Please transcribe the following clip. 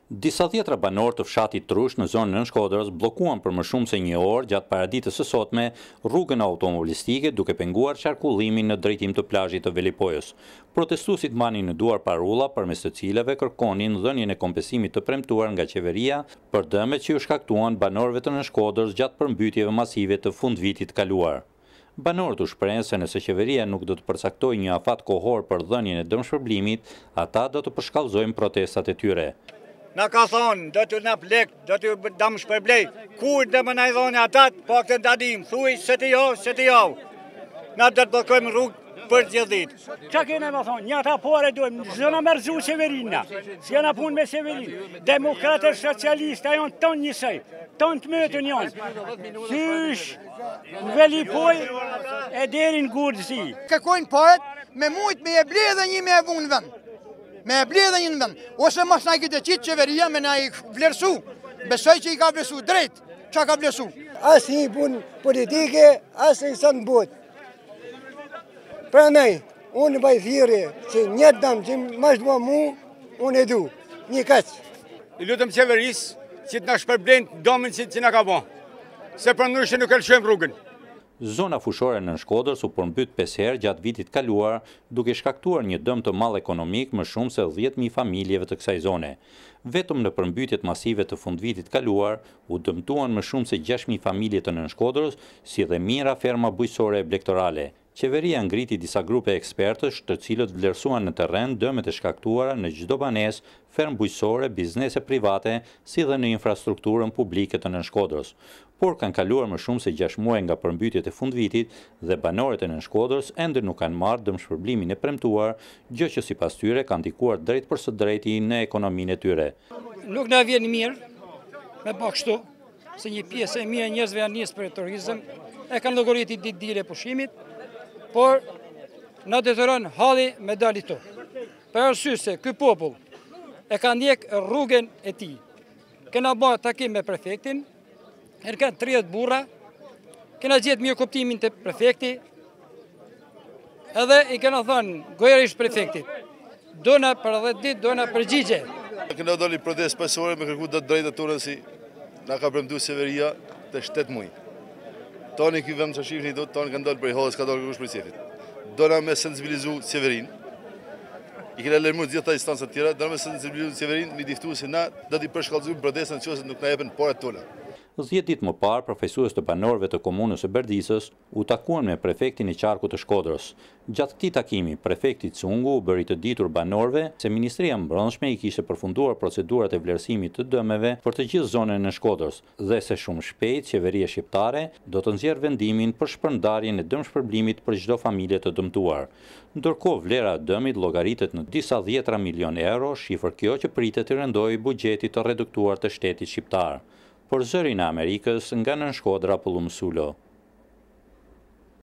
Disa dhjetra banor të fshatit Trush në zonën e Shkodrës bllokuan për më shumë se një orë gjatë paraditës së sotme rrugën automobilistike duke penguar qarkullimin në drejtim të plazhit të Velipojës. Protestuesit manin në duar parulla përmes të cilave kërkonin dhënien e kompensimit të premtuar nga qeveria për dëmet që u shkaktuan banorëve të në Shkodrës gjatë përmbytjeve masive të fundvitit kaluar. Banorët u shprehën se nëse qeveria nuk do të përcaktojë një afat kohor për dhënien e dëmshpërblimit, ata do të përshkallëzojnë protestat e tyre. Na ka thonë, do të na plek, do të dam shpërblej. Kur dhe më na i dhoni atat, po këtë ndadim, thuj, se të jo. Na do të blokojmë rrugë për gjithdit. Qa kene më thonë, një ata pore dojmë, zëna mërzu qeverina, s'jena pun me qeverin. Demokratër socialista jonë tonë njësej, tonë të mëtën jonë. Sysh, në Velipoj e derin Gurdësi. Kërkojnë paret me mujt me e ble dhe një me e vunë vend. Me e ble dhe një në vend. Ose mas na i këtë qitë qeveria me na i vlerësu. Besoj që i ka vlerësu drejt. Qa ka vlerësu? Asë një pun politike, asë një sënë botë. Pra nej, unë bëj thiri që një dëmë që ma shdua mu, unë e du. Një kaqë. I lutëm qeverisë që të na shpërblen domin që na ka bo. Se për ndryshe nuk e lëshojmë rrugën. Zona fushore në Shkodrës u përmbyt 5 herë gjatë vitit kaluar, duke shkaktuar një dëm të madh ekonomik më shumë se 10.000 familjeve të kësaj zone. Vetëm në përmbytjet masive të fundvitit kaluar, u dëmtuan më shumë se 6.000 familje të Nën Shkodrës, si dhe mijëra ferma bujqësore e blegtorale. Qeveria ngriti disa grupe ekspertësh të cilët vlerësuan në terren dëmet e shkaktuara në çdo banesë, fermë bujqësore, biznese private, si dhe në infrastrukturën publike të Nën Shkodrës. Por kanë kaluar më shumë se 6 muaj nga përmbytjet e fundvitit dhe banorët e Nën Shkodrës ende nuk kanë marrë dëmshpërblimin e premtuar, gjë që sipas tyre ka ndikuar drejt për së drejti në ekonominë e tyre. Nuk na vjen mirë me bë kështu, se një pjesë e mirë njerëzve janë nisë për turizëm, e kanë llogaritë ditë dire pushimit, por na detyron halli me dali to. Për arsye se ky popull e ka ndjek rrugën e tij. Kena bërë takim me prefektin, kanë 30 burra, kena gjetë mirë kuptimin të prefekti, edhe i kena thënë gojërisht prefektit, dona për 10 ditë, dona përgjigje. Kena doli protestë pasore me kërku të drejtat tona si na ka premtuar qeveria të 7 muaj. Tani ky vend që shihni do tani kanë dalë për hollës, ka dalë kërkush për cefit. Dona me sensibilizu qeverin. I kena lërmuar gjitha instancat tjera, dona me sensibilizu qeverin, mi diftu se na do t'i përshkallëzojmë protestën nëse nuk na jepen parat tona. 10 ditë më parë, përfaqësues të banorëve të komunës së Berdisës u takuan me prefektin e qarkut të Shkodrës. Gjatë këtij takimi, prefekti Cungu u bëri të ditur banorëve se Ministria e Mbrëmshme i kishte përfunduar procedurat e vlerësimit të dëmeve për të gjithë zonën e Shkodrës dhe se shumë shpejt qeveria shqiptare do të nxjerrë vendimin për shpërndarjen e dëmshpërblimit për çdo familje të dëmtuar. Ndërkohë vlera e dëmit llogaritet në disa dhjetra milion euro, shifër kjo që pritet të rendojë buxhetit të reduktuar të shtetit shqiptar. Për zërin e Amerikës, nga Nën Shkodra, Pullum Sulo.